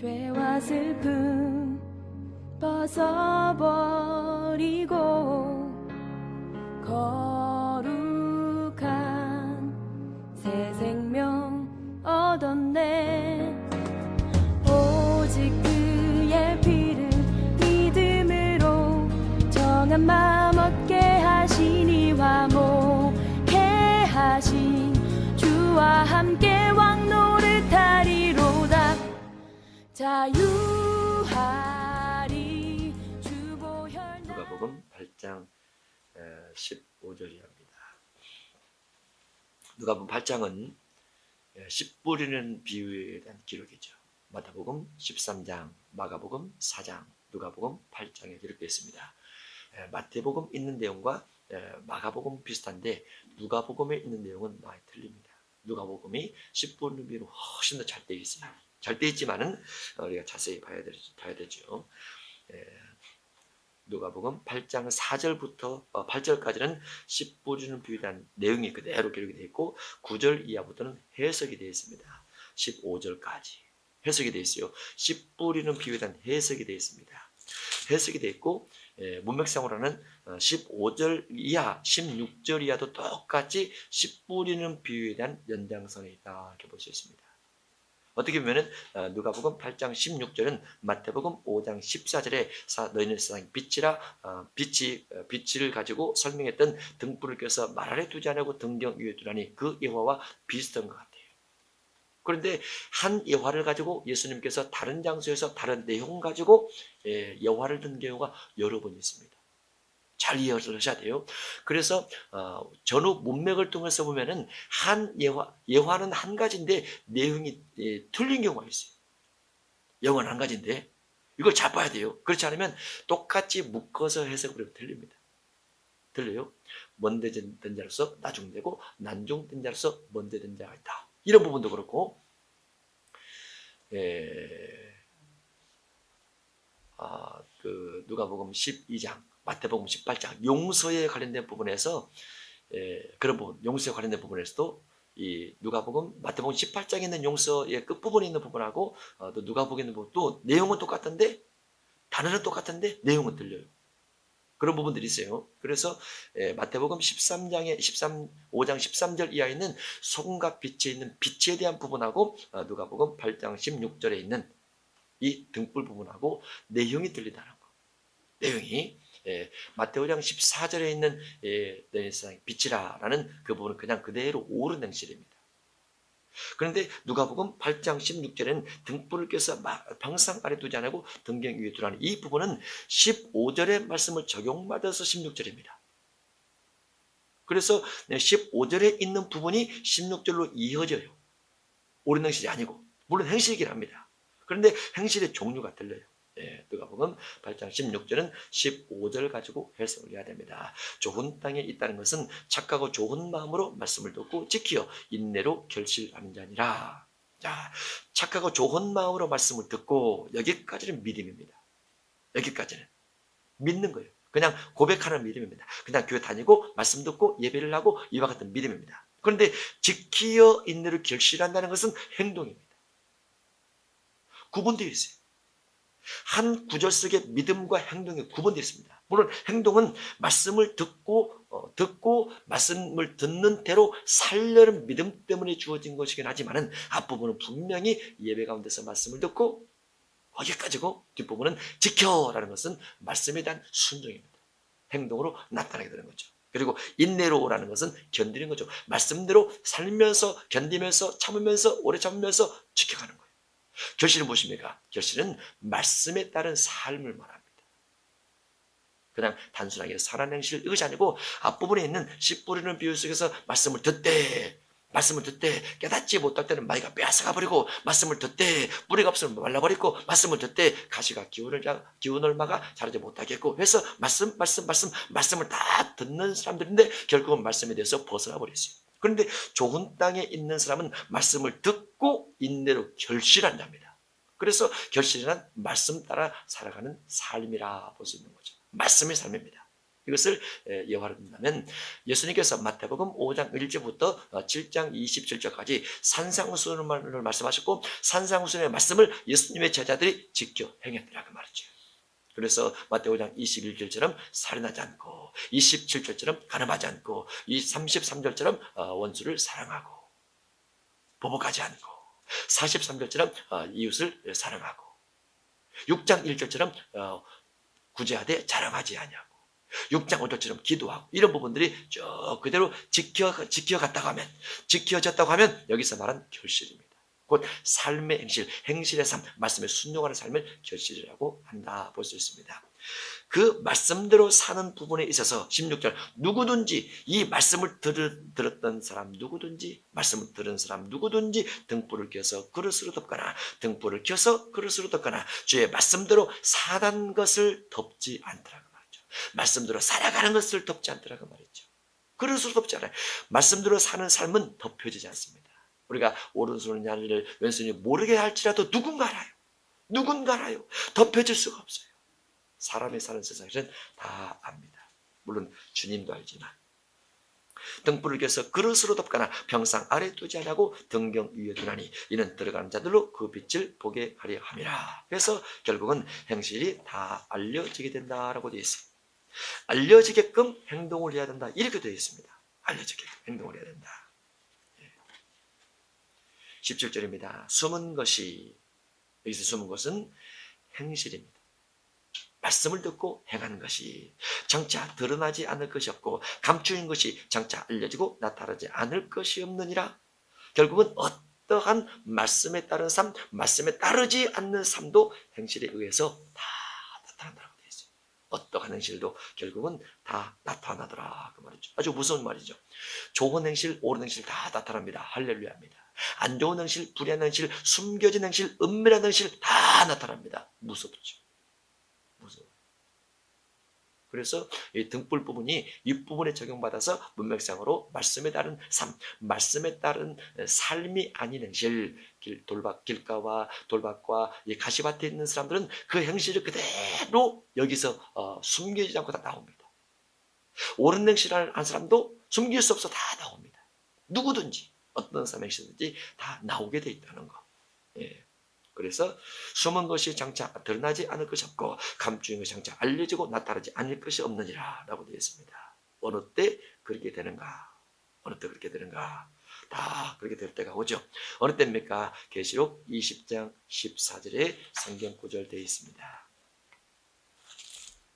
죄와 슬픔 벗어버리고 거룩한 새 생명 얻었네. 오직 그의 피를 믿음으로 정한 마음 얻게 하시니 화목해 하신 주와 함께 왕 노릇하리로다. 자유하리 주 보혈. 누가복음 8장 15절이랍니다. 누가복음 8장은 씨 뿌리는 비유에 대한 기록이죠. 마태복음 13장, 마가복음 4장, 누가복음 8장에 기록되어 있습니다. 마태복음 있는 내용과 마가복음 비슷한데 누가복음에 있는 내용은 많이 틀립니다. 누가복음이 씨 뿌리는 비유는 훨씬 더 잘 되어 있어요. 잘 되어 있지만은 우리가 자세히 봐야 되죠. 누가복음 8장 4절부터 8절까지는 씨 뿌리는 비유에 대한 내용이 그대로 기록이 되어 있고 9절 이하부터는 해석이 되어 있습니다. 15절까지 해석이 되어 있어요. 씨 뿌리는 비유에 대한 해석이 되어 있습니다. 해석이 되어 있고 문맥상으로는 15절 이하, 16절 이하도 똑같이 씨 뿌리는 비유에 대한 연장선이 있다 이렇게 볼 수 있습니다. 어떻게 보면은 누가복음 8장 16절은 마태복음 5장 14절에 너희는 세상 빛이라 빛을 가지고 설명했던 등불을 껴서 말 아래 두지 않고 등경 위에 두라니 그 예화와 비슷한 것 같아요. 그런데 한 예화를 가지고 예수님께서 다른 장소에서 다른 내용 가지고 예화를 든 경우가 여러 번 있습니다. 잘 이해를 하셔야 돼요. 그래서 전후 문맥을 통해서 보면은 한 예화는 한 가지인데 내용이 틀린 경우가 있어요. 예화는 한 가지인데 이걸 잘 봐야 돼요. 그렇지 않으면 똑같이 묶어서 해석을 하면 틀립니다. 들려요? 먼저 된 자로서 나중되고 난중된 자로서 먼저 된 자가 있다. 이런 부분도 그렇고 누가복음 12장 마태복음 18장 용서에 관련된 부분에서 그런 부분, 용서에 관련된 부분에서도 이 누가복음 마태복음 18장에 있는 용서의 끝부분에 있는 부분하고 또 누가복음에 있는 부분도 내용은 똑같은데 단어는 똑같은데 내용은 틀려요. 그런 부분들이 있어요. 그래서 마태복음 5장 13절 이하에 있는 소금과 빛에 있는 빛에 대한 부분하고 누가복음 8장 16절에 있는 이 등불 부분하고 내용이 틀리다는 거. 내용이 마태오장 14절에 있는 너희 세상 빛이라라는 그 부분은 그냥 그대로 옳은 행실입니다. 그런데 누가복음 8장 16절에는 등불을 껴서 방상 아래 두지 않고 등경 위에 두라는 이 부분은 15절의 말씀을 적용받아서 16절입니다. 그래서 15절에 있는 부분이 16절로 이어져요. 옳은 행실이 아니고 물론 행실이긴 합니다. 그런데 행실의 종류가 틀려요. 누가복음 8장 16절은 15절 가지고 해석을 해야 됩니다. 좋은 땅에 있다는 것은 착하고 좋은 마음으로 말씀을 듣고 지키어 인내로 결실하는 자니라. 자, 착하고 좋은 마음으로 말씀을 듣고 여기까지는 믿음입니다. 여기까지는 믿는 거예요. 그냥 고백하는 믿음입니다. 그냥 교회 다니고 말씀 듣고 예배를 하고 이와 같은 믿음입니다. 그런데 지키어 인내로 결실한다는 것은 행동입니다. 구분되어 있어요. 한 구절 속에 믿음과 행동이 구분되어 있습니다. 물론 행동은 말씀을 듣고 말씀을 듣는 대로 살려는 믿음 때문에 주어진 것이긴 하지만은 앞부분은 분명히 예배 가운데서 말씀을 듣고 거기까지고 뒷부분은 지켜라는 것은 말씀에 대한 순종입니다. 행동으로 나타나게 되는 거죠. 그리고 인내로라는 것은 견디는 거죠. 말씀대로 살면서 견디면서 참으면서 오래 참으면서 지켜가는 거예요. 결실은 무엇입니까? 결실은 말씀에 따른 삶을 말합니다. 그냥 단순하게 선한 행실 이것이 아니고 앞부분에 있는 씨 뿌리는 비유 속에서 말씀을 듣되 깨닫지 못할 때는 마이가 빼앗아가 버리고 말씀을 듣되 뿌리가 없으면 말라버리고 말씀을 듣되 가시가 기운을 막아 자라지 못하겠고 해서 말씀을 다 듣는 사람들인데 결국은 말씀에 대해서 벗어나 버렸어요. 그런데 좋은 땅에 있는 사람은 말씀을 듣고 인내로 결실한답니다. 그래서 결실은 말씀 따라 살아가는 삶이라 볼 수 있는 거죠. 말씀의 삶입니다. 이것을 예화로 든다면 예수님께서 마태복음 5장 1절부터 7장 27절까지 산상수훈을 말씀하셨고 산상수훈의 말씀을 예수님의 제자들이 지켜 행했더라고 말이죠. 그래서 마태복음 5장 21절처럼 살인하지 않고 27절처럼 간음하지 않고 이 33절처럼 원수를 사랑하고 보복하지 않고 43절처럼 이웃을 사랑하고 6장 1절처럼 구제하되 자랑하지 아니하고 6장 5절처럼 기도하고 이런 부분들이 쭉 그대로 지켜졌다고 하면 여기서 말한 결실입니다. 곧 삶의 행실의 삶, 말씀에 순종하는 삶을 결실이라고 한다 볼 수 있습니다. 그 말씀대로 사는 부분에 있어서 16절 누구든지 이 말씀을 들었던 사람 누구든지 말씀을 들은 사람 누구든지 등불을 켜서 그릇으로 덮거나 등불을 켜서 그릇으로 덮거나 주의 말씀대로 사는 것을 덮지 않더라고 말이죠. 말씀대로 살아가는 것을 덮지 않더라고 말이죠. 그릇으로 덮지 않아요. 말씀대로 사는 삶은 덮여지지 않습니다. 우리가 오른손이 아니를 왼손이 모르게 할지라도 누군가 알아요. 덮여질 수가 없어요. 사람이 사는 세상에서는 다 압니다. 물론 주님도 알지만 등불을 켜서 그릇으로 덮거나 병상 아래 두지 아니하고 등경 위에 두나니 이는 들어가는 자들로 그 빛을 보게 하려 함이라. 그래서 결국은 행실이 다 알려지게 된다라고 되어 있어요. 알려지게끔 행동을 해야 된다 이렇게 되어 있습니다. 알려지게끔 행동을 해야 된다. 17절입니다. 숨은 것이 여기서 숨은 것은 행실입니다. 말씀을 듣고 행하는 것이 장차 드러나지 않을 것이 없고 감추인 것이 장차 알려지고 나타나지 않을 것이 없느니라. 결국은 어떠한 말씀에 따른 삶, 말씀에 따르지 않는 삶도 행실에 의해서 다 나타난다고 되어 있어요. 어떠한 행실도 결국은 다 나타나더라 그 말이죠. 아주 무서운 말이죠. 좋은 행실, 옳은 행실 다 나타납니다. 할렐루야입니다. 안 좋은 행실, 불의한 행실, 숨겨진 행실, 은밀한 행실 다 나타납니다. 무섭죠. 무서워. 그래서 이 등불 부분이 윗부분에 적용받아서 문맥상으로 말씀에 따른 삶, 말씀에 따른 삶이 아닌 행실, 길가와 돌밭과 이 가시밭에 있는 사람들은 그 행실을 그대로 여기서 숨기지 않고 다 나옵니다. 옳은 행실을 한 사람도 숨길 수 없어 다 나옵니다. 누구든지 어떤 삶의 행실든지 다 나오게 돼 있다는 거. 예. 그래서 숨은 것이 장차 드러나지 않을 것이 없고 감추인 것이 장차 알려지고 나타나지 않을 것이 없느니라 라고 되어 있습니다. 어느 때 그렇게 되는가? 어느 때 그렇게 되는가? 다 그렇게 될 때가 오죠. 어느 때입니까? 계시록 20장 14절에 성경 구절 되어 있습니다.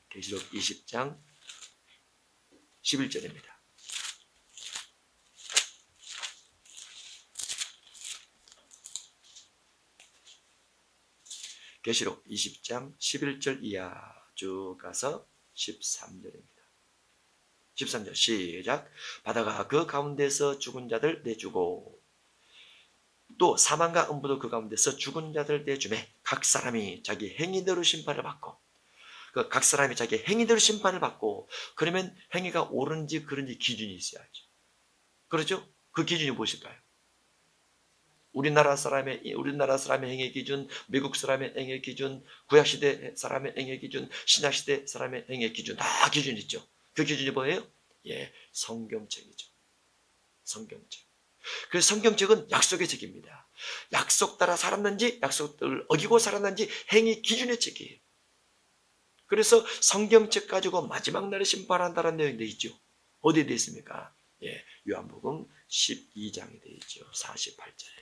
계시록 20장 11절입니다. 계시록 20장 11절 이하 쭉 가서 13절입니다. 13절 시작. 바다가 그 가운데서 죽은 자들 내주고 또 사망과 음부도 그 가운데서 죽은 자들 내주매 각 사람이 자기 행위대로 심판을 받고 각 사람이 자기 행위대로 심판을 받고 그러면 행위가 옳은지 그른지 기준이 있어야죠. 그렇죠? 그 기준이 무엇일까요? 우리나라 사람의 행위 기준, 미국 사람의 행위 기준, 구약시대 사람의 행위 기준, 신약시대 사람의 행위 기준 다 기준이 있죠. 그 기준이 뭐예요? 예, 성경책이죠. 성경책. 그래서 성경책은 약속의 책입니다. 약속 따라 살았는지 약속을 어기고 살았는지 행위 기준의 책이에요. 그래서 성경책 가지고 마지막 날에 심판한다는 내용이 되어 있죠. 어디에 되어 있습니까? 예, 요한복음 12장에 되어 있죠. 48절에.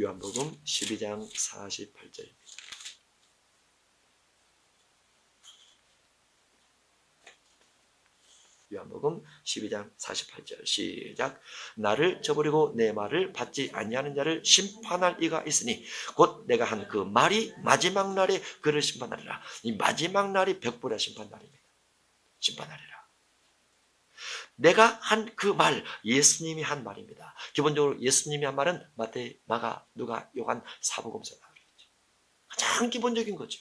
요한복음 12장 48절입니다. 요한복음 12장 48절 시작. 나를 저버리고 내 말을 받지 아니하는 자를 심판할 이가 있으니 곧 내가 한 그 말이 마지막 날에 그를 심판하리라. 이 마지막 날이 벽보라 심판날입니다. 심판하리라. 내가 한 그 말, 예수님이 한 말입니다. 기본적으로 예수님이 한 말은 마태, 마가, 누가, 요한, 사복음서다. 가장 기본적인 거죠.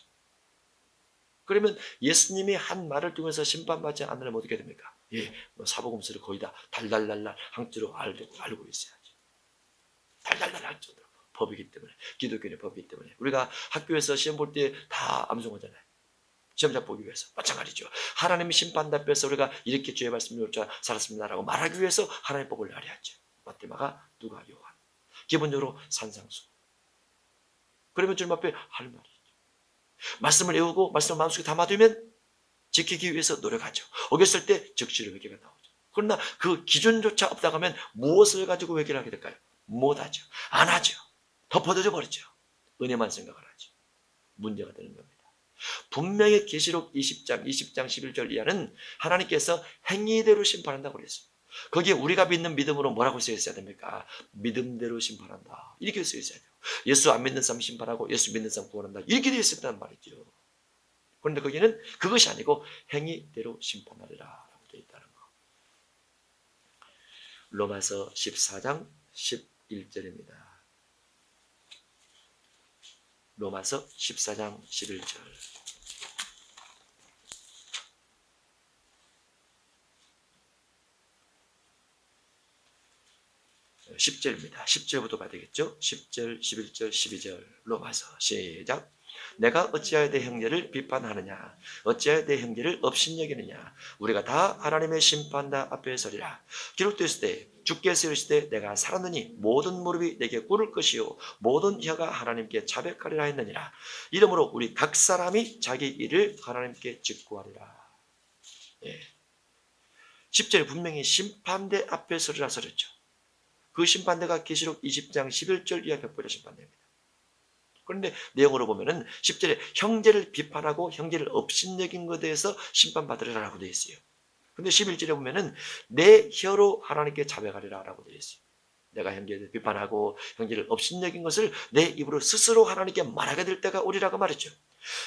그러면 예수님이 한 말을 통해서 심판받지 않으면 어떻게 됩니까? 예, 사복음서를 거의 다 달달달달 한자로 알고 있어야죠. 달달달 할 정도로 법이기 때문에, 기독교의 법이기 때문에 우리가 학교에서 시험 볼 때 다 암송하잖아요. 시험장 보기 위해서 마찬가지죠. 하나님의 심판 앞에서 우리가 이렇게 주의 말씀을 쫓아 살았습니다라고 말하기 위해서 하나님 법을 아뢰었죠. 마태마가, 누가, 요한. 기본적으로 산상수. 그러면 주님 앞에 할 말이 있죠. 말씀을 외우고 말씀을 마음속에 담아두면 지키기 위해서 노력하죠. 어겼을 때 적시로 회개가 나오죠. 그러나 그 기준조차 없다고 하면 무엇을 가지고 회개를 하게 될까요? 못하죠. 안 하죠. 덮어져 버리죠. 은혜만 생각을 하죠. 문제가 되는 겁니다. 분명히 계시록 20장 11절 이하는 하나님께서 행위대로 심판한다고 그랬어요. 거기에 우리가 믿는 믿음으로 뭐라고 써 있어야 됩니까? 믿음대로 심판한다. 이렇게 써 있어야 돼요. 예수 안 믿는 사람 심판하고 예수 믿는 사람 구원한다. 이렇게 되어 있었단 말이죠. 그런데 거기는 그것이 아니고 행위대로 심판하리라 라고 되어 있다는 거. 로마서 14장 11절입니다. 로마서 14장 11절. 10절입니다. 10절부터 봐야 되겠죠? 10절, 11절, 12절 로마서 시작. 내가 어찌하여 내 형제를 비판하느냐? 어찌하여 내 형제를 업신여기느냐? 우리가 다 하나님의 심판다 앞에 서리라. 기록되었을 때 주께서 이르시되 내가 살았느니 모든 무릎이 내게 꿇을 것이요 모든 혀가 하나님께 자백하리라 했느니라. 이러므로 우리 각 사람이 자기 일을 하나님께 직구하리라. 예. 10절에 분명히 심판대 앞에 서리라 서렸죠. 그 심판대가 계시록 20장 11절 이하 벽보자 심판대입니다. 그런데 내용으로 보면은 10절에 형제를 비판하고 형제를 업신여긴 것에 대해서 심판받으리라라고 되어 있어요. 근데 11절에 보면은 내 혀로 하나님께 자백하리라라고 되어 있어요. 내가 형제를 비판하고 형제를 업신여긴 것을 내 입으로 스스로 하나님께 말하게 될 때가 오리라고 말했죠.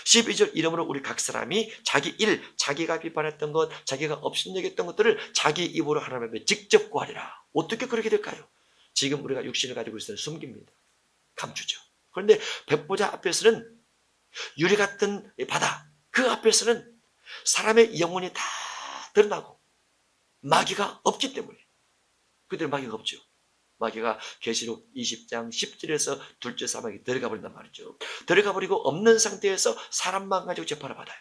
12절 이러므로 우리 각 사람이 자기 일, 자기가 비판했던 것, 자기가 업신여겼던 것들을 자기 입으로 하나님 앞에 직접 구하리라. 어떻게 그렇게 될까요? 지금 우리가 육신을 가지고 있을 때는 숨깁니다. 감추죠. 그런데 백보자 앞에서는 유리 같은 바다, 그 앞에서는 사람의 영혼이 다 드러나고 마귀가 없기 때문에. 그들 마귀가 없죠. 마귀가 계시록 20장 10절에서 둘째 사막에 들어가 버린단 말이죠. 들어가 버리고 없는 상태에서 사람만 가지고 재판을 받아요.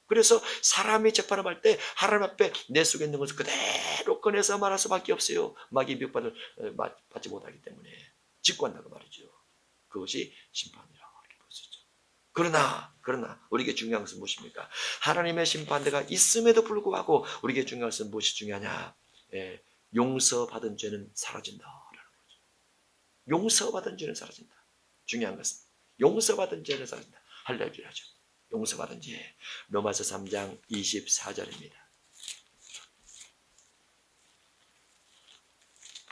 그래서 사람이 재판을 받을 때 하나님 앞에 내 속에 있는 것을 그대로 꺼내서 말할 수밖에 없어요. 마귀 미혹받을 받지 못하기 때문에 직구한다고 말이죠. 그것이 심판이라고 이렇게 볼 수 있죠. 그러나 우리에게 중요한 것은 무엇입니까? 하나님의 심판대가 있음에도 불구하고 우리에게 중요한 것은 무엇이 중요하냐? 예, 용서받은 죄는 사라진다라는 거죠. 용서받은 죄는 사라진다. 중요한 것은 용서받은 죄는 사라진다. 할렐루야죠. 용서받은 죄. 로마서 3장 24절입니다.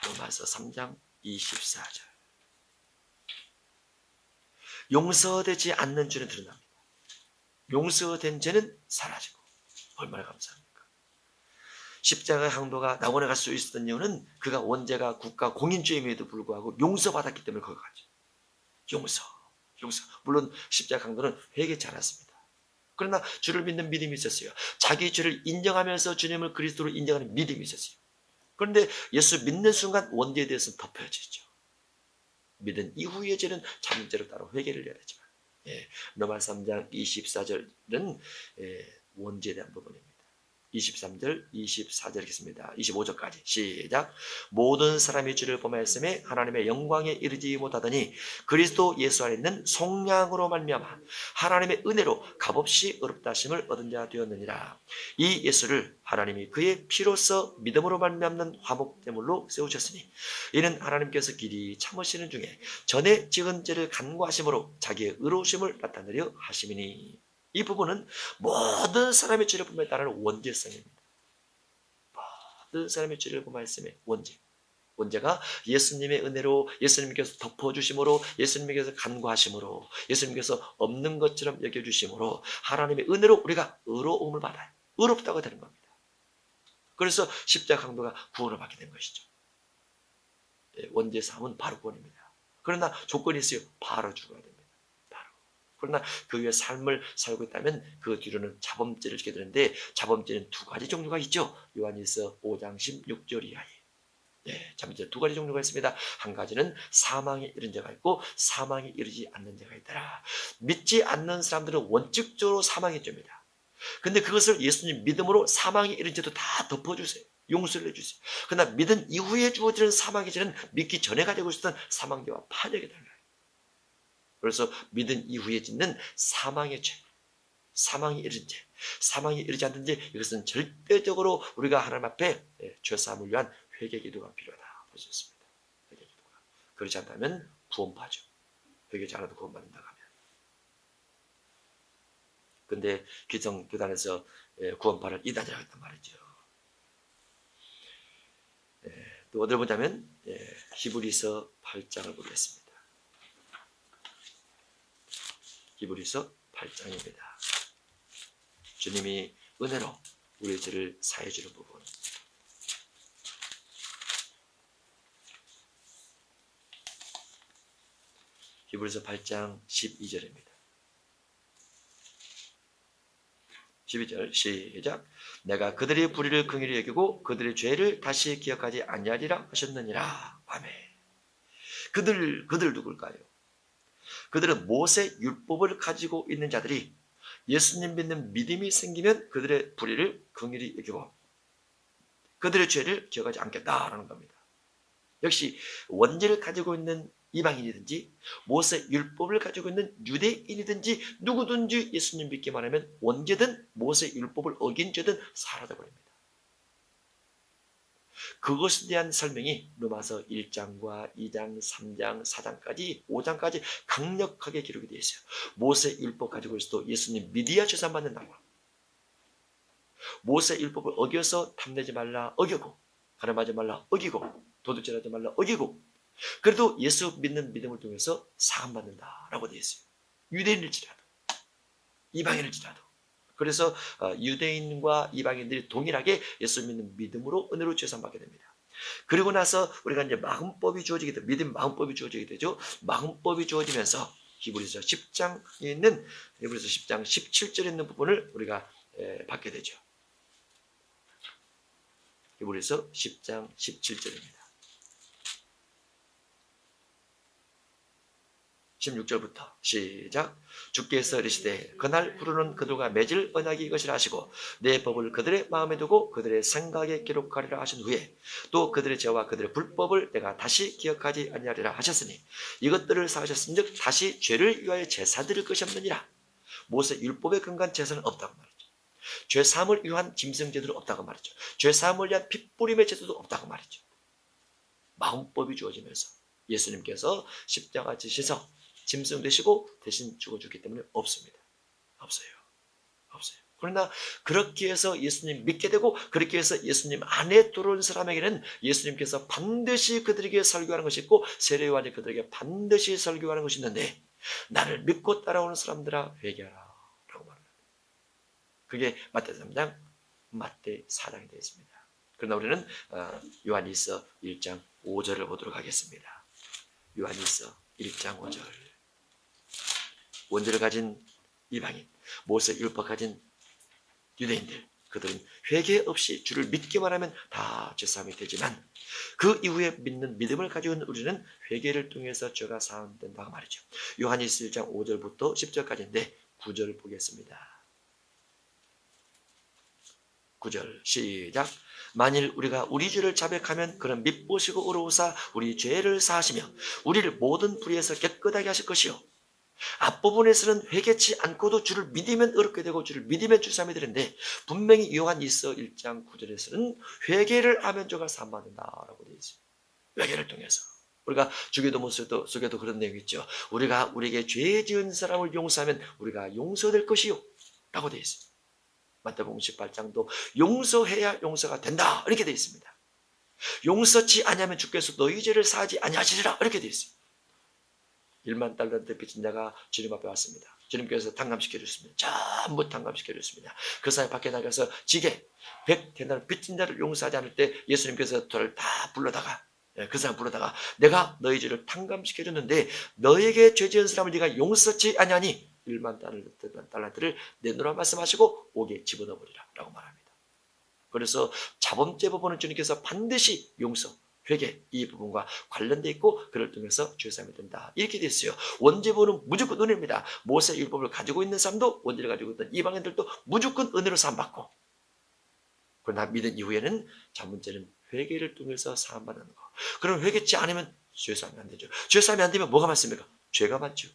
로마서 3장 24절. 용서되지 않는 죄는 드러납니다. 용서된 죄는 사라지고. 얼마나 감사합니까? 십자가 항도가 낙원에 갈 수 있었던 이유는 그가 원죄가 국가 공인죄임에도 불구하고 용서받았기 때문에 거기 가죠. 용서. 물론 십자가 항도는 회개치 않았습니다. 그러나 주를 믿는 믿음이 있었어요. 자기 죄를 인정하면서 주님을 그리스도로 인정하는 믿음이 있었어요. 그런데 예수 믿는 순간 원죄에 대해서는 덮여지죠. 믿은 이후의 죄는 잠재로 따로 회개를 해야 되지만, 로마 3장 24절은 원죄에 대한 부분입니다. 23절, 24절 읽겠습니다. 25절까지 시작. 모든 사람이 주를 범하였음에 하나님의 영광에 이르지 못하더니 그리스도 예수 안에 있는 속량으로 말미암아 하나님의 은혜로 값없이 의롭다 하심을 얻은 자 되었느니라. 이 예수를 하나님이 그의 피로써 믿음으로 말미암는 화목제물로 세우셨으니 이는 하나님께서 길이 참으시는 중에 전에 지은 죄를 간구하심으로 자기의 의로우심을 나타내려 하심이니. 이 부분은 모든 사람의 죄를 범에 따르는 원죄성입니다. 모든 사람의 죄를 범하였음에 원죄. 원죄가 예수님의 은혜로, 예수님께서 덮어주심으로, 예수님께서 간구하심으로, 예수님께서 없는 것처럼 여겨주심으로 하나님의 은혜로 우리가 의로움을 받아요. 의롭다고 되는 겁니다. 그래서 십자가 강도가 구원을 받게 된 것이죠. 원죄 사함은 바로 구원입니다. 그러나 조건이 있어요. 바로 죽어야 됩니다. 그러나 그 위에 삶을 살고 있다면 그 뒤로는 자범죄를 지게 되는데 자범죄는 두 가지 종류가 있죠. 요한일서 5장 16절 이하에. 자범죄 두 가지 종류가 있습니다. 한 가지는 사망에 이른 죄가 있고 사망에 이르지 않는 죄가 있더라. 믿지 않는 사람들은 원칙적으로 사망의 죄입니다. 근데 그것을 예수님 믿음으로 사망에 이른 죄도 다 덮어주세요. 용서를 해주세요. 그러나 믿은 이후에 주어지는 사망의 죄는 믿기 전에 가지고 있었던 사망죄와 판역이 달라요. 그래서 믿은 이후에 짓는 사망의 죄, 사망에 이른 죄, 사망에 이르지 않는 죄, 이것은 절대적으로 우리가 하나님 앞에 죄사함을 위한 회개 기도가 필요하다 볼 수 있습니다. 회개 기도가. 그렇지 않다면 구원파죠. 회개하지 않아도 구원받는다고 하면. 근데 기성교단에서 구원파를 이단이라고 했단 말이죠. 또 어디를 보자면 히브리서 8장을 보겠습니다. 히브리서 8장입니다. 주님이 은혜로 우리의 죄를 사해 주는 부분. 히브리서 8장 12절입니다. 12절 시작. 내가 그들의 불의를 긍휼히 여기고 그들의 죄를 다시 기억하지 아니하리라 하셨느니라. 아멘. 그들 누굴까요? 그들은 모세 율법을 가지고 있는 자들이 예수님 믿는 믿음이 생기면 그들의 불의를 긍휼히 여기고 그들의 죄를 기억하지 않겠다라는 겁니다. 역시 원죄를 가지고 있는 이방인이든지 모세 율법을 가지고 있는 유대인이든지 누구든지 예수님 믿기만 하면 원죄든 모세 율법을 어긴 죄든 사라져버립니다. 그것에 대한 설명이 로마서 1장과 2장, 3장, 4장까지 5장까지 강력하게 기록이 되어 있어요. 모세 율법 가지고 있어도 예수님 믿어야 죄산 받는다고. 모세 율법을 어겨서 탐내지 말라 어기고 가늠하지 말라 어기고 도둑질하지 말라 어기고 그래도 예수 믿는 믿음을 통해서 사함받는다라고 되어 있어요. 유대인일지라도 이방인일지라도. 그래서 유대인과 이방인들이 동일하게 예수 믿는 믿음으로 은혜로 죄사함받게 됩니다. 그리고 나서 우리가 이제 마음법이 주어지게 되죠. 믿음 마음법이 주어지게 되죠. 마음법이 주어지면서 히브리서 10장에 있는 히브리서 10장 17절에 있는 부분을 우리가 받게 되죠. 히브리서 10장 17절입니다. 16절부터 시작. 주께서 이르시되 그날 부르는 그들과 맺을 언약이 이것이라 하시고 내 법을 그들의 마음에 두고 그들의 생각에 기록하리라 하신 후에 또 그들의 죄와 그들의 불법을 내가 다시 기억하지 아니하리라 하셨으니 이것들을 사하셨은즉 다시 죄를 위하여 제사 드릴 것이 없느니라. 모세 율법에 근거한 제사는 없다고 말이죠. 죄 사함을 위한 짐승 제도도 없다고 말이죠. 죄 사함을 위한 핏부림의 제도도 없다고 말이죠. 마음법이 주어지면서 예수님께서 십자가 지셔서 짐승 되시고 대신 죽어주기 때문에 없습니다. 없어요. 그러나 그렇게 해서 예수님 믿게 되고 그렇게 해서 예수님 안에 들어온 사람에게는 예수님께서 반드시 그들에게 설교하는 것이 있고 세례요한이 그들에게 반드시 설교하는 것이 있는데 나를 믿고 따라오는 사람들아 회개하라 라고 말합니다. 그게 마태 3장 마태 4장이 되어 있습니다. 그러나 우리는 요한일서 1장 5절을 보도록 하겠습니다. 요한일서 1장 5절. 원죄를 가진 이방인, 모세 율법 가진 유대인들, 그들은 회개 없이 주를 믿기만 하면 다 죄사함이 되지만 그 이후에 믿는 믿음을 가지고 있는 우리는 회개를 통해서 죄가 사함된다고 말이죠. 요한일서 1장 5절부터 10절까지인데 9절을 보겠습니다. 9절 시작. 만일 우리가 우리 죄를 자백하면 그는 밉보시고 의로우사 우리 죄를 사하시며 우리를 모든 불의에서 깨끗하게 하실 것이요 앞부분에서는 회개치 않고도 주를 믿으면 의롭게 되고 주를 믿으면 죄사함이 되는데 분명히 요한일서 1장 9절에서는 회개를 하면 죄가 사함받는다라고 되어 있어요. 회개를 통해서 우리가 주기도문 속에도 그런 내용이 있죠. 우리가 우리에게 죄 지은 사람을 용서하면 우리가 용서될 것이요 라고 되어 있어요. 마태복음 18장도 용서해야 용서가 된다 이렇게 되어 있습니다. 용서치 아니하면 주께서 너희 죄를 사하지 아니하시리라 이렇게 되어 있어요. 1만 달란트 빚진 자가 주님 앞에 왔습니다. 주님께서 탕감시켜 줬습니다. 전부 탕감시켜 줬습니다. 그 사이 밖에 나가서 지게 100데나리 빚진 자를 용서하지 않을 때 예수님께서 저를 다 불러다가 그 사람 불러다가 내가 너희 죄를 탕감시켜 줬는데 너에게 죄 지은 사람을 네가 용서치 아니하니 1만 달란트를 내놓으라 말씀하시고 옥에 집어넣어버리라 라고 말합니다. 그래서 자범죄 법원은 주님께서 반드시 용서, 회개 이 부분과 관련돼 있고 그를 통해서 죄사함이 된다. 이렇게 됐어요. 원죄부는 무조건 은혜입니다. 모세 율법을 가지고 있는 사람도 원죄를 가지고 있던 이방인들도 무조건 은혜로 사함받고, 그러나 믿은 이후에는 자문죄는 회개를 통해서 사함받는 거. 그럼 회개치 않으면 죄사함이 안 되죠. 죄사함이 안 되면 뭐가 맞습니까? 죄가 맞죠.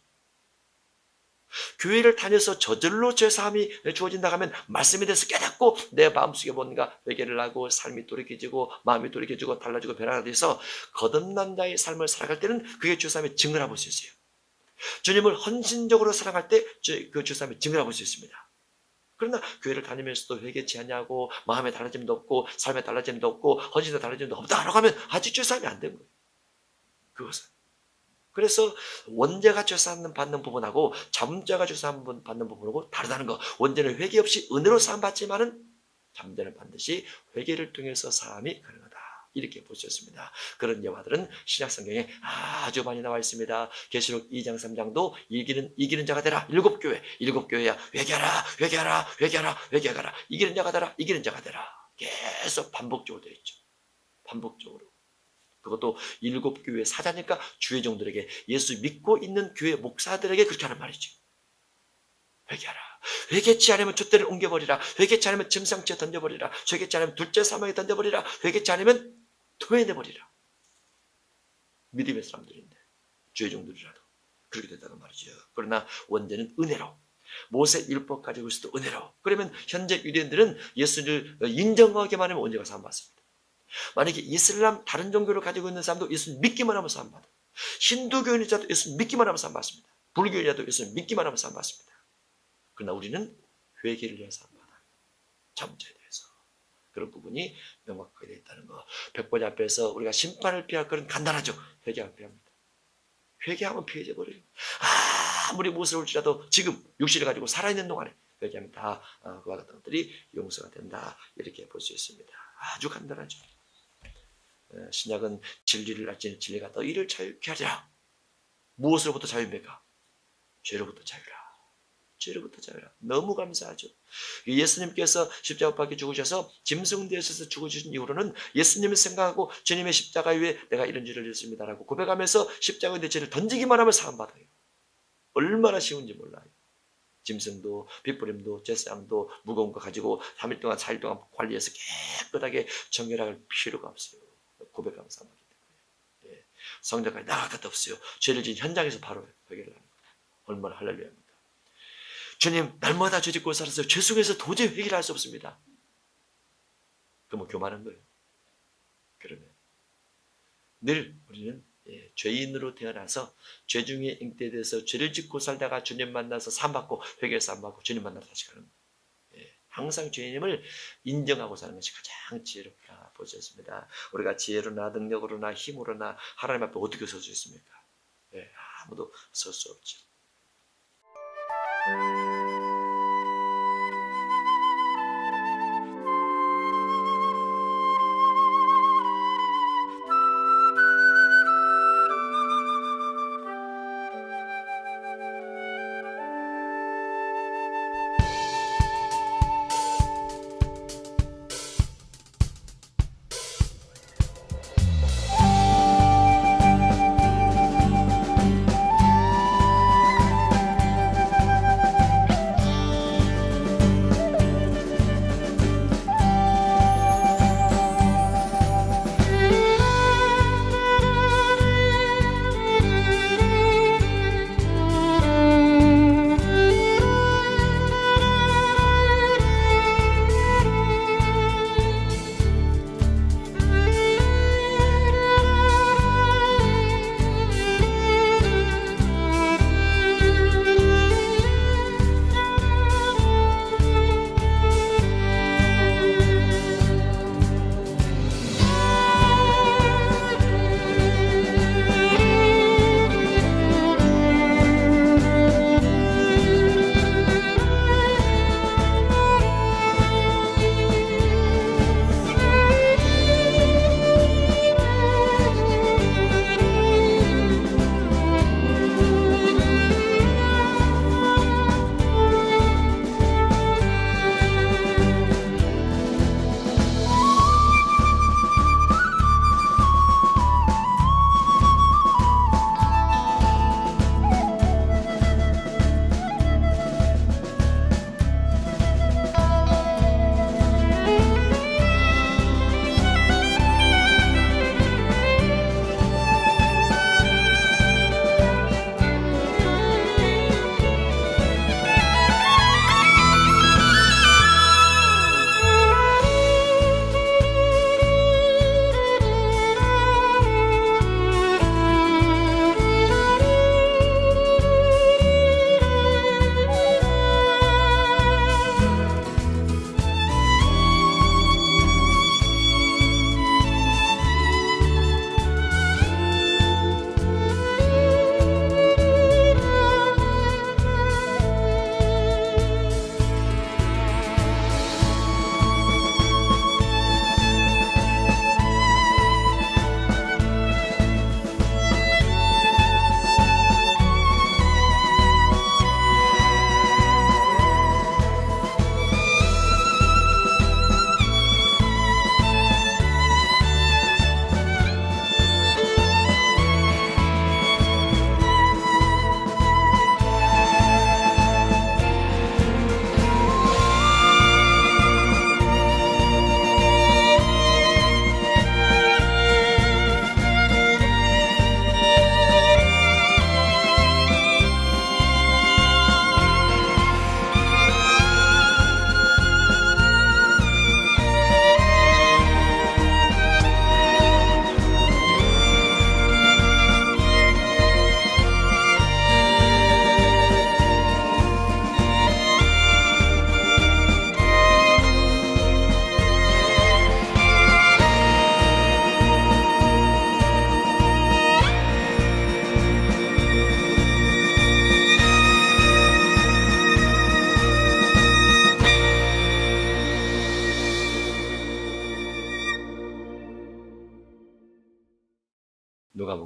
교회를 다녀서 저절로 죄사함이 주어진다 하면 말씀에 대해서 깨닫고 내 마음속에 뭔가 회개를 하고 삶이 돌이켜지고 마음이 돌이켜지고 달라지고 변화가 돼서 거듭난 자의 삶을 살아갈 때는 그게 죄사함의 증거라 볼 수 있어요. 주님을 헌신적으로 사랑할 때 그 죄사함의 증거라 볼 수 있습니다. 그러나 교회를 다니면서도 회개치 않냐고 마음에 달라짐도 없고 삶에 달라짐도 없고 헌신에 달라짐도 없다라고 하면 아직 죄사함이 안 된 거예요. 그것은. 그래서 원죄가 죄사함 받는 부분하고 잠죄가 죄사함 받는 부분하고 다르다는 거. 원죄는 회개 없이 은혜로 사함 받지만은 잠죄는 반드시 회개를 통해서 사함이 가능하다. 이렇게 볼 수 있습니다. 그런 예화들은 신약성경에 아주 많이 나와 있습니다. 계시록 2장 3장도 이기는 자가 되라. 7교회야 회개하라 회개하라 회개하라 회개하라. 이기는 자가 되라 이기는 자가 되라. 계속 반복적으로 되어 있죠. 반복적으로. 그것도 7교회 사자니까 주회종들에게, 예수 믿고 있는 교회 목사들에게 그렇게 하는 말이죠. 회개하라. 회개치 않으면 촛대를 옮겨버리라. 회개치 않으면 짐상치에 던져버리라. 회개치 않으면 둘째 사망에 던져버리라. 회개치 않으면 토해내버리라. 믿음의 사람들인데 주회종들이라도 그렇게 됐다는 말이죠. 그러나 원죄는 은혜로, 모세 율법 가지고 있어도 은혜로. 그러면 현재 유대인들은 예수를 인정하기만 하면 원죄가 사함받습니다. 만약에 이슬람 다른 종교를 가지고 있는 사람도 예수를 믿기만 하면 사함받아요. 힌두교인이라도 예수를 믿기만 하면 사함받습니다. 불교인이라도 예수를 믿기만 하면 사함받습니다. 그러나 우리는 회개를 위해서 사함받아요. 잠죄에 대해서. 그런 부분이 명확하게 되어 있다는 거. 백보자 앞에서 우리가 심판을 피할 거는 간단하죠. 회개하면 피합니다. 회개하면 피해져 버려요. 아무리 무엇을 올지라도 지금 육신을 가지고 살아있는 동안에 회개하면 다 그와 같은 것들이 용서가 된다. 이렇게 볼 수 있습니다. 아주 간단하죠. 신약은 진리를 알지니 진리가 너희를 자유케 하리라. 무엇으로부터 자유입니까? 죄로부터 자유라. 죄로부터 자유라. 너무 감사하죠. 예수님께서 십자가 못 박혀 죽으셔서 짐승되어서 죽어주신 이후로는 예수님을 생각하고 주님의 십자가 위에 내가 이런 죄를 지었습니다라고 고백하면서 십자가 위에 죄를 던지기만 하면 사함받아요. 얼마나 쉬운지 몰라요. 짐승도 빗부림도 제사함도 무거운 거 가지고 3일 동안 4일 동안 관리해서 깨끗하게 정결할 필요가 없어요. 고백하면 사함받기 때문에. 예. 성전까지 나갈 것도 없어요. 죄를 지은 현장에서 바로 회개를 하는 거예요. 얼마나 할렐루야입니까? 주님, 날마다 죄 짓고 살았어요. 죄 속에서 도저히 회개를 할 수 없습니다. 그러면 교만한 거예요. 그러면 늘 우리는 죄인으로 태어나서 죄 중에 잉태돼서 죄를 짓고 살다가 주님 만나서 사함받고 회개해서 사함받고 주님 만나서 다시 가는 거예요. 항상 죄인임을 인정하고 사는 것이 가장 지혜롭다 볼 수 있습니다. 우리가 지혜로나 능력으로나 힘으로나 하나님 앞에 어떻게 설 수 있습니까? 아무도 설 수 없죠.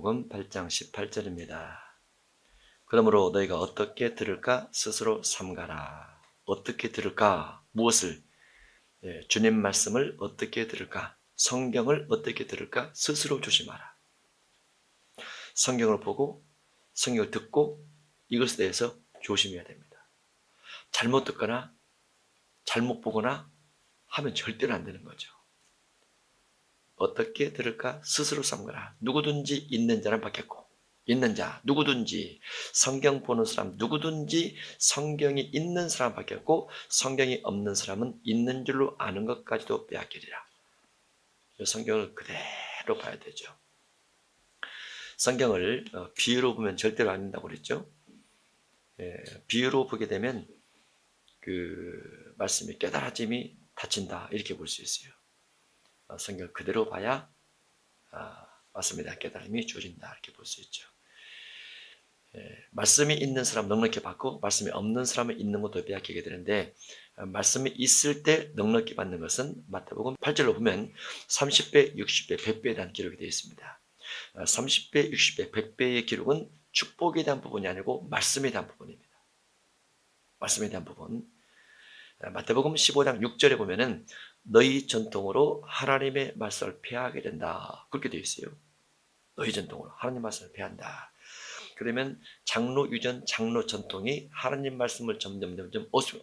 마태복음 8장 18절입니다. 그러므로 너희가 어떻게 들을까 스스로 삼가라. 어떻게 들을까? 무엇을? 주님 말씀을 어떻게 들을까? 성경을 어떻게 들을까? 스스로 조심하라. 성경을 보고 성경을 듣고 이것에 대해서 조심해야 됩니다. 잘못 듣거나 잘못 보거나 하면 절대로 안 되는 거죠. 어떻게 들을까? 스스로 삼가라. 누구든지 있는 자는 받겠고, 있는 자 누구든지, 성경 보는 사람 누구든지 성경이 있는 사람 받겠고, 성경이 없는 사람은 있는 줄로 아는 것까지도 빼앗기리라. 성경을 그대로 봐야 되죠. 성경을 비유로 보면 절대로 안 된다고 그랬죠. 비유로 보게 되면 그 말씀의 깨달아짐이 닫힌다, 이렇게 볼 수 있어요. 성경을 그대로 봐야 말씀에 대한 깨달음이 주어진다, 이렇게 볼 수 있죠. 말씀이 있는 사람 넉넉히 받고 말씀이 없는 사람은 있는 것도 빼앗기게 되는데, 말씀이 있을 때 넉넉히 받는 것은 마태복음 8절로 보면 30배, 60배, 100배에 대한 기록이 되어 있습니다. 30배, 60배, 100배의 기록은 축복에 대한 부분이 아니고 말씀에 대한 부분입니다. 말씀에 대한 부분. 마태복음 15장 6절에 보면은 너희 전통으로 하나님의 말씀을 폐하게 된다, 그렇게 되어 있어요. 너희 전통으로 하나님 말씀을 폐한다. 그러면 장로 유전, 장로 전통이 하나님 말씀을 점점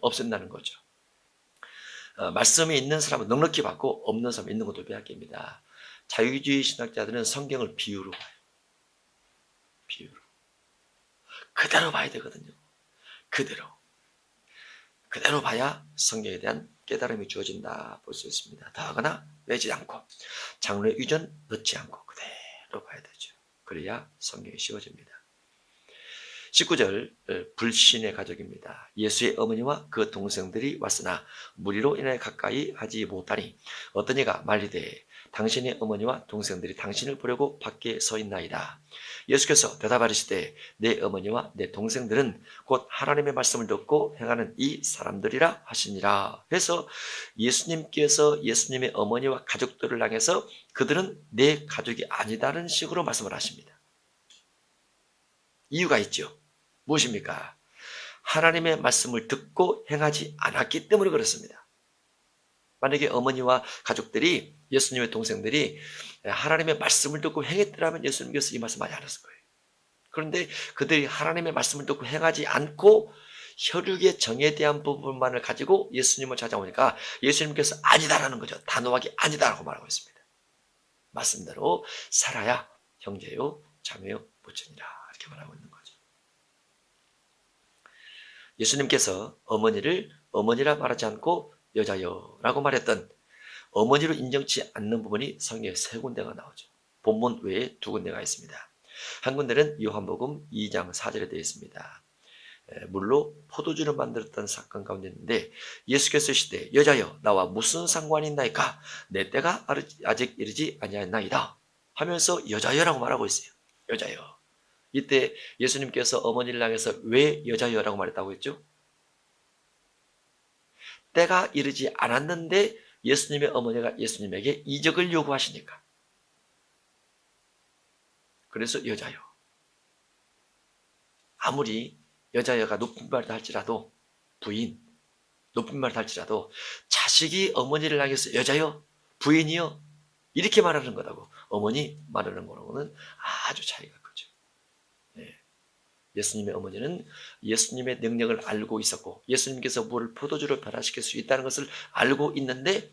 없앤다는 거죠. 말씀이 있는 사람은 넉넉히 받고 없는 사람은 있는 것도 빼앗깁니다. 자유주의 신학자들은 성경을 비유로 봐요. 비유로. 그대로 봐야 되거든요. 그대로 봐야 성경에 대한 깨달음이 주어진다 볼 수 있습니다. 더하거나 빼지 않고 장로의 유전 넣지 않고 그대로 봐야 되죠. 그래야 성경이 쉬워집니다. 19절, 불신의 가족입니다. 예수의 어머니와 그 동생들이 왔으나 무리로 인하여 가까이 하지 못하니 어떤 이가 말리되 당신의 어머니와 동생들이 당신을 보려고 밖에 서 있나이다. 예수께서 대답하시되 내 어머니와 내 동생들은 곧 하나님의 말씀을 듣고 행하는 이 사람들이라 하시니라. 해서 예수님께서 예수님의 어머니와 가족들을 향해서 그들은 내 가족이 아니다는 식으로 말씀을 하십니다. 이유가 있죠. 무엇입니까? 하나님의 말씀을 듣고 행하지 않았기 때문에 그렇습니다. 만약에 어머니와 가족들이, 예수님의 동생들이 하나님의 말씀을 듣고 행했더라면 예수님께서 이 말씀 많이 안 하셨을 거예요. 그런데 그들이 하나님의 말씀을 듣고 행하지 않고 혈육의 정에 대한 부분만을 가지고 예수님을 찾아오니까 예수님께서 아니다라는 거죠. 단호하게 아니다라고 말하고 있습니다. 말씀대로 살아야 형제요 자매요 부친이라, 이렇게 말하고 있는 거죠. 예수님께서 어머니를 어머니라 말하지 않고 여자여라고 말했던 어머니로 인정치 않는 부분이 성경에 3군데가 나오죠. 본문 외에 2군데가 있습니다. 한 군데는 요한복음 2장 4절에 되어 있습니다. 물로 포도주를 만들었던 사건 가운데 있는데 예수께서 이르시되 여자여 나와 무슨 상관이 있나이까? 내 때가 아직 이르지 아니하였나이다 하면서 여자여라고 말하고 있어요. 여자여. 이때 예수님께서 어머니를 향해서 왜 여자여라고 말했다고 했죠? 때가 이르지 않았는데 예수님의 어머니가 예수님에게 이적을 요구하시니까. 그래서 여자여. 아무리 여자여가 높은 말을 할지라도, 부인, 높은 말을 할지라도 자식이 어머니를 향해서 여자여, 부인이여 이렇게 말하는 거라고 어머니 말하는 거라고는 아주 차이가 크죠. 예수님의 어머니는 예수님의 능력을 알고 있었고 예수님께서 물을 포도주로 변화시킬 수 있다는 것을 알고 있는데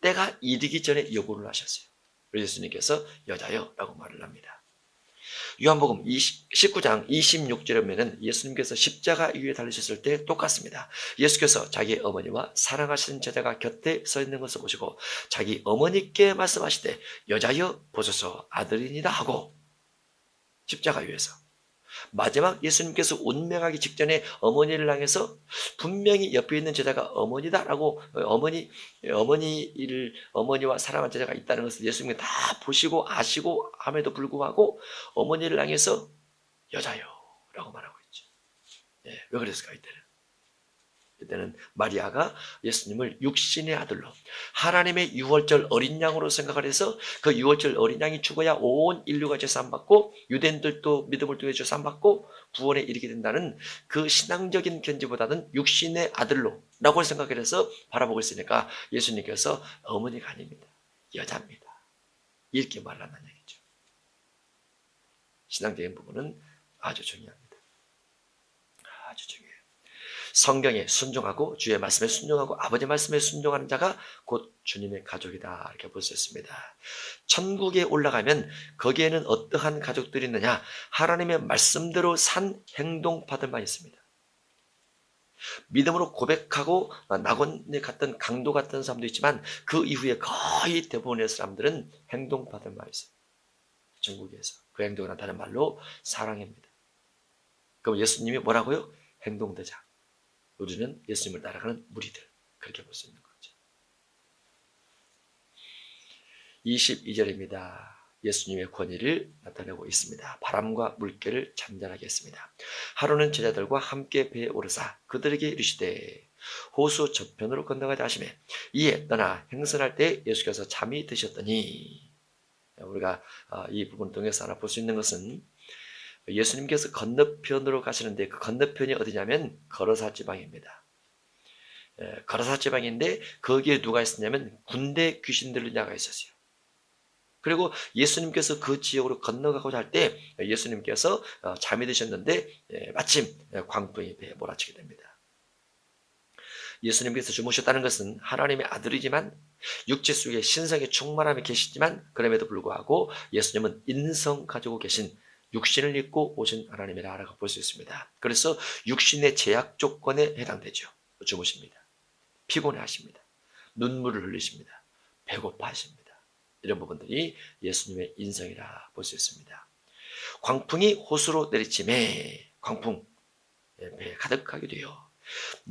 때가 이르기 전에 요구를 하셨어요. 그래서 예수님께서 여자여 라고 말을 합니다. 요한복음 19장 26절에 보면 예수님께서 십자가 위에 달리셨을 때 똑같습니다. 예수께서 자기 어머니와 사랑하시는 제자가 곁에 서 있는 것을 보시고 자기 어머니께 말씀하시되 여자여 보소서 아들이니라 하고 십자가 위에서 마지막 예수님께서 운명하기 직전에 어머니를 향해서 분명히 옆에 있는 제자가 어머니다라고 어머니와 사랑하는 제자가 있다는 것을 예수님이 다 보시고 아시고 함에도 불구하고 어머니를 향해서 여자요 라고 말하고 있죠. 왜 그랬을까 이때는? 이때는 마리아가 예수님을 육신의 아들로 하나님의 유월절 어린 양으로 생각을 해서 그 유월절 어린 양이 죽어야 온 인류가 죄사함받고 유대인들도 믿음을 통해 죄사함받고 구원에 이르게 된다는 그 신앙적인 견지보다는 육신의 아들로 라고 생각을 해서 바라보고 있으니까 예수님께서 어머니가 아닙니다. 여자입니다. 이렇게 말한다는 얘기죠. 신앙적인 부분은 아주 중요합니다. 아주 중요해요. 성경에 순종하고 주의 말씀에 순종하고 아버지 말씀에 순종하는 자가 곧 주님의 가족이다 이렇게 볼 수 있습니다. 천국에 올라가면 거기에는 어떠한 가족들이 있느냐? 하나님의 말씀대로 산 행동파들만 있습니다. 믿음으로 고백하고 낙원에 갔던 강도 같은 사람도 있지만 그 이후에 거의 대부분의 사람들은 행동파들만 있어요. 천국에서 그 행동을 나타내는 말로 사랑입니다. 그럼 예수님이 뭐라고요? 행동대장. 우리는 예수님을 따라가는 무리들. 그렇게 볼 수 있는 거죠. 22절입니다. 예수님의 권위를 나타내고 있습니다. 바람과 물결을 잔잔하게 했습니다. 하루는 제자들과 함께 배에 오르사 그들에게 이르시되 호수 저편으로 건너가자 하시매 이에 떠나 행선할 때 예수께서 잠이 드셨더니 우리가 이 부분을 통해서 하나 볼 수 있는 것은 예수님께서 건너편으로 가시는데 그 건너편이 어디냐면 거라사 지방입니다. 거라사 지방인데 거기에 누가 있었냐면 군대 귀신 들린 자가 있었어요. 그리고 예수님께서 그 지역으로 건너가고자 할 때 예수님께서 잠이 드셨는데 마침 광풍이 배에 몰아치게 됩니다. 예수님께서 주무셨다는 것은 하나님의 아들이지만 육체 속에 신성의 충만함이 계시지만 그럼에도 불구하고 예수님은 인성 가지고 계신 육신을 입고 오신 하나님이라고 볼 수 있습니다. 그래서 육신의 제약 조건에 해당되죠. 주무십니다. 피곤해하십니다. 눈물을 흘리십니다. 배고파하십니다. 이런 부분들이 예수님의 인성이라 볼 수 있습니다. 광풍이 호수로 내리침에 광풍 배에 가득하게 돼요.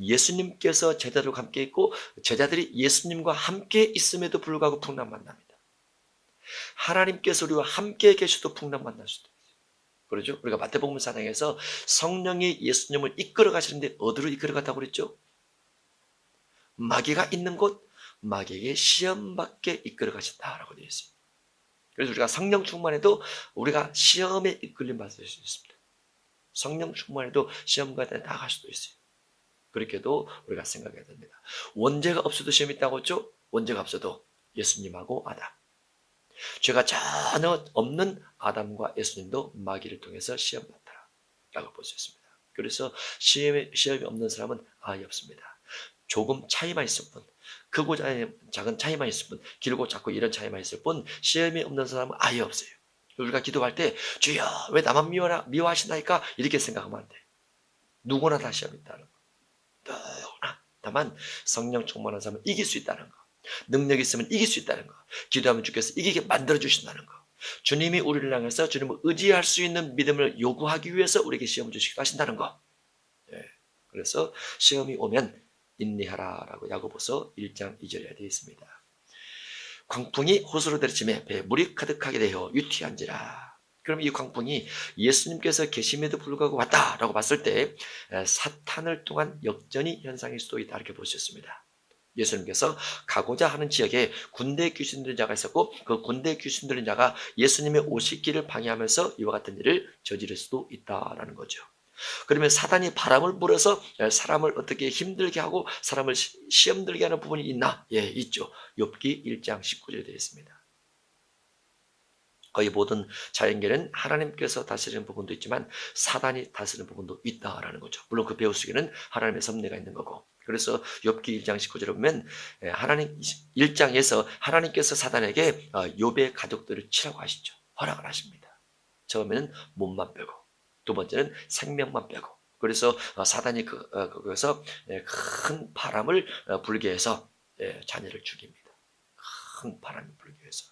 예수님께서 제자들과 함께 있고 제자들이 예수님과 함께 있음에도 불구하고 풍랑 만납니다. 하나님께서 우리와 함께 계셔도 풍랑 만날 수도 있어요. 그렇죠? 우리가 마태복음 4장에서 성령이 예수님을 이끌어 가시는데 어디로 이끌어 갔다고 그랬죠? 마귀가 있는 곳, 마귀에게 시험 받게 이끌어 가신다라고 되어 있습니다. 그래서 우리가 성령 충만해도 우리가 시험에 이끌림 받을 수 있습니다. 성령 충만해도 시험가에 나갈 수도 있어요. 그렇게도 우리가 생각해야 됩니다. 원죄가 없어도 시험이 있다고 했죠? 원죄가 없어도 예수님하고 아담. 죄가 전혀 없는 아담과 예수님도 마귀를 통해서 시험 받더라라고 볼 수 있습니다. 그래서 시험이 없는 사람은 아예 없습니다. 조금 차이만 있을 뿐, 크고 작은 차이만 있을 뿐, 길고 작고 이런 차이만 있을 뿐, 시험이 없는 사람은 아예 없어요. 우리가 기도할 때 주여 왜 나만 미워하시나이까 이렇게 생각하면 안 돼. 누구나 다 시험이 있다는 거. 누구나. 다만 성령 충만한 사람은 이길 수 있다는 거. 능력이 있으면 이길 수 있다는 거. 기도하면 주께서 이기게 만들어주신다는 거. 주님이 우리를 향해서 주님을 의지할 수 있는 믿음을 요구하기 위해서 우리에게 시험을 주시기도 하신다는 거. 그래서 시험이 오면 인내하라라고 야고보서 1장 2절에 되어 있습니다. 광풍이 호수로 내리침에 배에 물이 가득하게 되어 유티한지라. 그럼 이 광풍이 예수님께서 계심에도 불구하고 왔다라고 봤을 때 사탄을 통한 역전이 현상일 수도 있다 이렇게 볼 수 있습니다. 예수님께서 가고자 하는 지역에 군대 귀신 들린 자가 있었고 그 군대 귀신 들린 자가 예수님의 오시기를 방해하면서 이와 같은 일을 저지를 수도 있다라는 거죠. 그러면 사단이 바람을 불어서 사람을 어떻게 힘들게 하고 사람을 시험 들게 하는 부분이 있나? 예, 있죠. 욥기 1장 19절에 되어 있습니다. 거의 모든 자연계는 하나님께서 다스리는 부분도 있지만 사단이 다스리는 부분도 있다라는 거죠. 물론 그 배후속에는 하나님의 섭리가 있는 거고. 그래서 욥기 1장 19절에 보면 하나님 1장에서 하나님께서 사단에게 욥의 가족들을 치라고 하시죠. 허락을 하십니다. 처음에는 몸만 빼고 두 번째는 생명만 빼고. 그래서 사단이 거기서 큰 바람을 불게 해서 자녀를 죽입니다. 큰 바람이 불게 해서.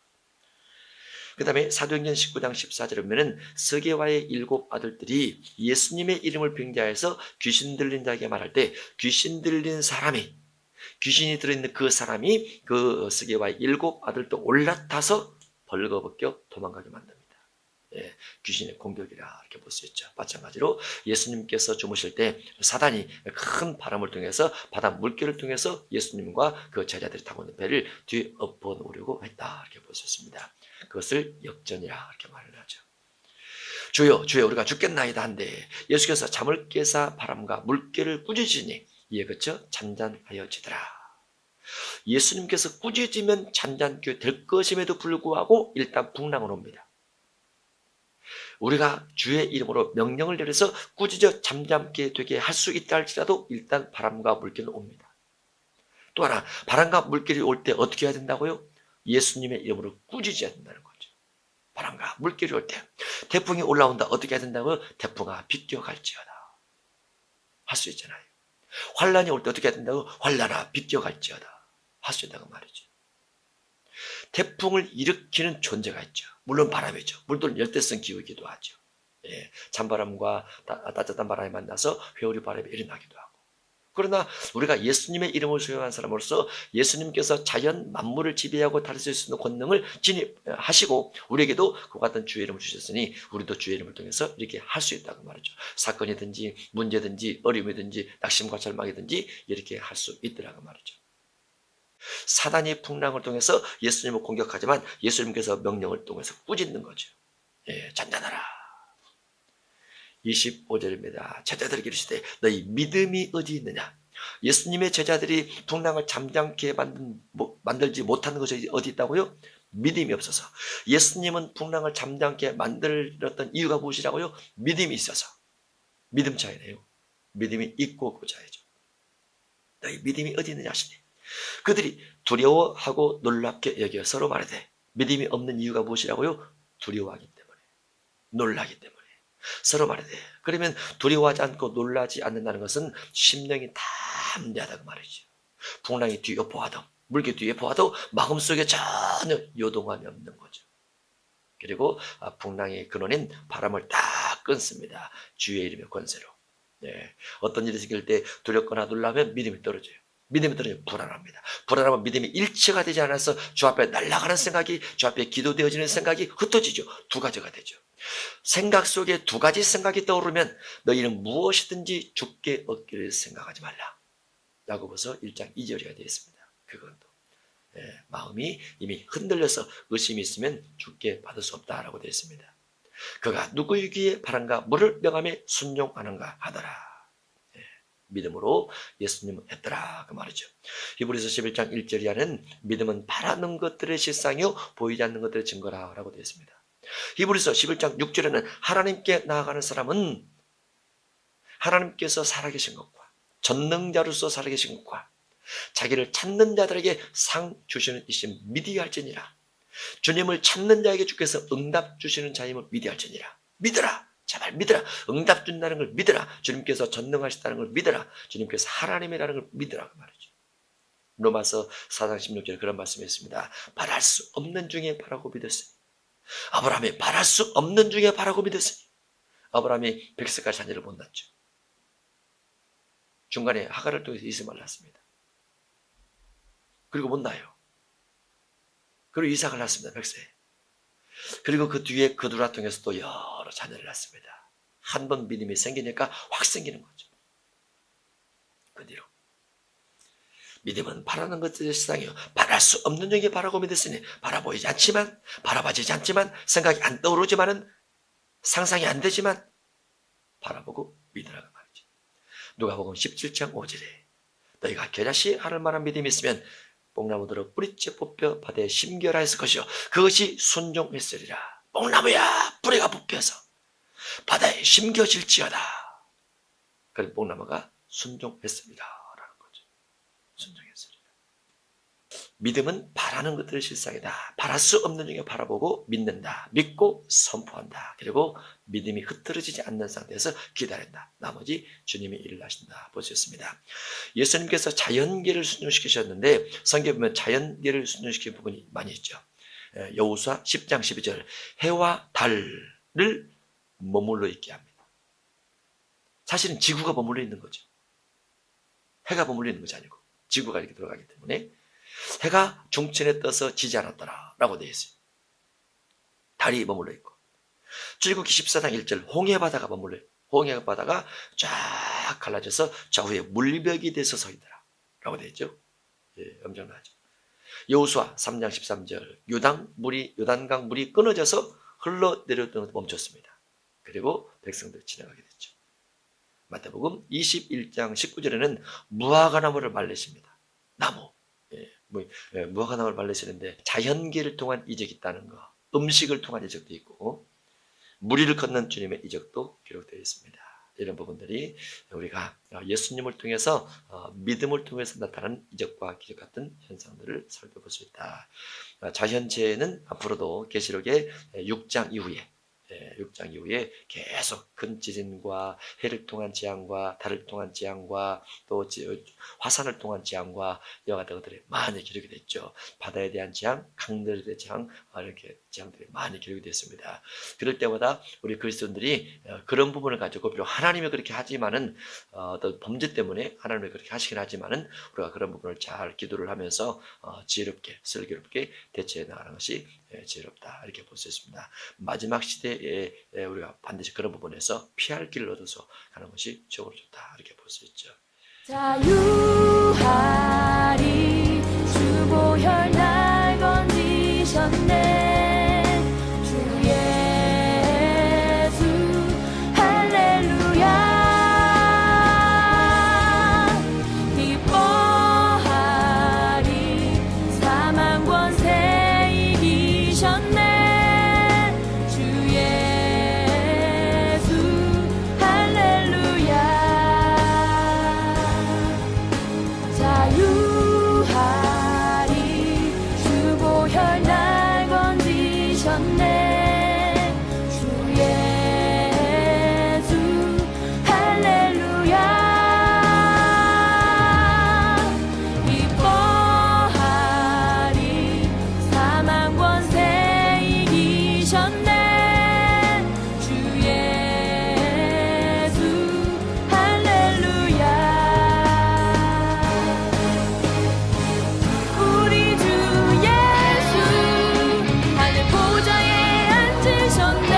그 다음에 사도행전 19장 14절에 보면 스게와의 7 아들들이 예수님의 이름을 빙자해서 귀신 들린 자에게 말할 때 귀신 들린 사람이 귀신이 들어있는 그 사람이 그 스게와의 7 아들도 올라타서 벌거벗겨 도망가게 만듭니다. 귀신의 공격이라 이렇게 볼 수 있죠. 마찬가지로 예수님께서 주무실 때 사단이 큰 바람을 통해서 바다 물결을 통해서 예수님과 그 제자들이 타고 있는 배를 뒤에 엎어놓으려고 했다 이렇게 볼 수 있습니다. 그것을 역전이라 이렇게 말을 하죠. 주여 주여 우리가 죽겠나이다 한데 예수께서 잠을 깨사 바람과 물결을 꾸짖으니 이에 그쳐 잔잔하여지더라. 예수님께서 꾸짖으면 잔잔하게 될 것임에도 불구하고 일단 풍랑은 옵니다. 우리가 주의 이름으로 명령을 내려서 꾸짖어 잠잠게 되게 할 수 있다 할지라도 일단 바람과 물결은 옵니다. 또 하나 바람과 물결이 올 때 어떻게 해야 된다고요? 예수님의 이름으로 꾸짖어야 된다는 거죠. 바람과 물결이 올 때 태풍이 올라온다 어떻게 해야 된다고요? 태풍아 비껴갈지어다 할 수 있잖아요. 환란이 올 때 어떻게 해야 된다고? 환란아 비껴갈지어다 할 수 있다고 말이죠. 태풍을 일으키는 존재가 있죠. 물론 바람이죠. 물론 열대성 기후이기도 하죠. 찬바람과 따뜻한 바람이 만나서 회오리 바람이 일어나기도 하고. 그러나 우리가 예수님의 이름을 수용한 사람으로서 예수님께서 자연 만물을 지배하고 다스릴 수 있는 권능을 진입하시고 우리에게도 그와 같은 주의 이름을 주셨으니 우리도 주의 이름을 통해서 이렇게 할 수 있다고 말이죠. 사건이든지 문제든지 어려움이든지 낙심과 절망이든지 이렇게 할 수 있더라고 말이죠. 사단이 풍랑을 통해서 예수님을 공격하지만 예수님께서 명령을 통해서 꾸짖는 거죠. 잔잔하라. 25절입니다. 제자들에게 이르시되 너희 믿음이 어디 있느냐. 예수님의 제자들이 풍랑을 잠잠케 만들지 못하는 것이 어디 있다고요? 믿음이 없어서. 예수님은 풍랑을 잠잠케 만들었던 이유가 무엇이라고요? 믿음이 있어서. 믿음 차이네요. 믿음이 있고 없고 차이죠. 너희 믿음이 어디 있느냐 하시니 그들이 두려워하고 놀랍게 여겨 서로 말하되 믿음이 없는 이유가 무엇이라고요? 두려워하기 때문에 놀라기 때문에 서로 말하되 그러면 두려워하지 않고 놀라지 않는다는 것은 심령이 담대하다고 말이죠. 풍랑이 뒤에 보아도 물개 뒤에 보아도 마음속에 전혀 요동함이 없는 거죠. 그리고 풍랑의 근원인 바람을 딱 끊습니다. 주의 이름의 권세로. 어떤 일이 생길 때 두렵거나 놀라면 믿음이 떨어져요. 믿음이 떨어지면 불안합니다. 불안하면 믿음이 일치가 되지 않아서 주 앞에 날아가는 생각이 주 앞에 기도되어지는 생각이 흩어지죠. 두 가지가 되죠. 생각 속에 두 가지 생각이 떠오르면 너희는 무엇이든지 죽게 얻기를 생각하지 말라. 야고보서 1장 2절이가 되어 있습니다. 그것도 마음이 이미 흔들려서 의심이 있으면 죽게 받을 수 없다라고 되어 있습니다. 그가 누구이기에 바람과 물을 명함에 순종하는가 하더라. 믿음으로 예수님은 했더라 그 말이죠. 히브리서 11장 1절이 하는 믿음은 바라는 것들의 실상이요 보이지 않는 것들의 증거라 라고 되어 있습니다. 히브리서 11장 6절에는 하나님께 나아가는 사람은 하나님께서 살아계신 것과 전능자로서 살아계신 것과 자기를 찾는 자들에게 상 주시는 이심 믿어야 할지니라. 주님을 찾는 자에게 주께서 응답 주시는 자임을 믿어야 할지니라. 믿어라. 제발 믿어라. 응답 준다는 걸 믿어라. 주님께서 전능하시다는 걸 믿어라. 주님께서 하나님이라는 걸 믿으라 그 말이죠. 로마서 4장 16절에 그런 말씀이 있습니다. 바랄 수 없는 중에 바라고 믿었으니 아브라함이 바랄 수 없는 중에 바라고 믿었으니 아브라함이 100세까지 자녀를 못 낳죠. 중간에 하갈을 통해서 이스마엘을 낳습니다. 그리고 못 낳아요. 그리고 이삭을 낳습니다. 100세. 그리고 그 뒤에 그두라 통해서 또 여러 자녀를 낳습니다. 한 번 믿음이 생기니까 확 생기는 거죠. 그 뒤로 믿음은 바라는 것들의 세상이요 바랄 수 없는 중에 바라고 믿었으니 바라보이지 않지만 바라봐지지 않지만 생각이 안 떠오르지만은 상상이 안 되지만 바라보고 믿으라고 말이죠. 누가복음 17장 5절에 너희가 겨자씨 하늘 만한 믿음이 있으면 뽕나무들을 뿌리째 뽑혀 바다에 심겨라했을 것이요 그것이 순종했으리라. 뽕나무야 뿌리가 뽑혀서 바다에 심겨질지어다. 그래서 뽕나무가 순종했습니다 라는 거죠. 순종했으리라. 믿음은 바라는 것들의 실상이다. 바랄 수 없는 중에 바라보고 믿는다. 믿고 선포한다. 그리고 믿음이 흐트러지지 않는 상태에서 기다린다. 나머지 주님이 일을 하신다. 볼 수 있습니다. 예수님께서 자연계를 순종시키셨는데 성경에 보면 자연계를 순종시킨 부분이 많이 있죠. 여호수아 10장 12절 해와 달을 머물러 있게 합니다. 사실은 지구가 머물러 있는 거죠. 해가 머물러 있는 것이 아니고 지구가 이렇게 돌아가기 때문에 해가 중천에 떠서 지지 않았더라 라고 되어 있어요. 달이 머물러 있고 출애굽기 14장 1절 홍해바다가 머물러요. 홍해바다가 쫙 갈라져서 좌우에 물벽이 돼서 서 있더라 라고 되어 있죠. 예, 엄청나죠. 여호수아 3장 13절 요단강 물이 끊어져서 흘러내렸던 것도 멈췄습니다. 그리고 백성들 지나가게 됐죠. 마태복음 21장 19절에는 무화과나무를 말리십니다. 나무. 무화과나무를 말리시는데 자연계를 통한 이적이 있다는 거, 음식을 통한 이적도 있고 무리를 건넌 주님의 이적도 기록되어 있습니다. 이런 부분들이 우리가 예수님을 통해서 믿음을 통해서 나타나는 이적과 기적 같은 현상들을 살펴볼 수 있다. 자연재해는 앞으로도 계시록의 6장 이후에 계속 큰 지진과 해를 통한 재앙과 달을 통한 재앙과 또 화산을 통한 재앙과 이와 같은 것들이 많이 기록이 됐죠. 바다에 대한 재앙, 강들에 대한 재앙, 이렇게 재앙들이 많이 기록이 됐습니다. 그럴 때마다 우리 그리스도인들이 그런 부분을 가지고 비록 하나님이 그렇게 하지만은 또 범죄 때문에 하나님이 그렇게 하시긴 하지만은 우리가 그런 부분을 잘 기도를 하면서 지혜롭게 슬기롭게 대처해 나가는 것이 지혜롭다 이렇게 볼 수 있습니다. 마지막 시대에 우리가 반드시 그런 부분에서 피할 길을 얻어서 가는 것이 최고로 좋다 이렇게 볼 수 있죠. 자유하리 주 보혈 날 건지셨네 주 예수 할렐루야 기뻐하리 사망 권세 이기셨네 주 예수 할렐루야 자유하리 주 보혈 날 건지셨네 주 예수 할렐루야 기뻐하리 사망 권세 이기셨네 주 예수 할렐루야 우리 주 예수 하늘 보좌에 앉으셨네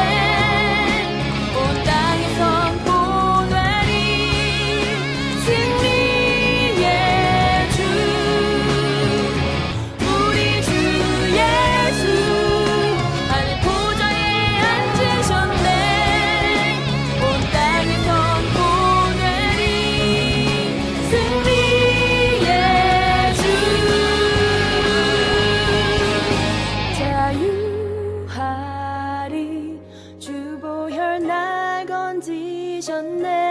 온 땅에 선포되리 승리의 주 우리 주 예수 하늘 보좌에 앉으셨네 온 땅에 선포되리 승리의 주 자유하리 주 보혈 날 건지셨네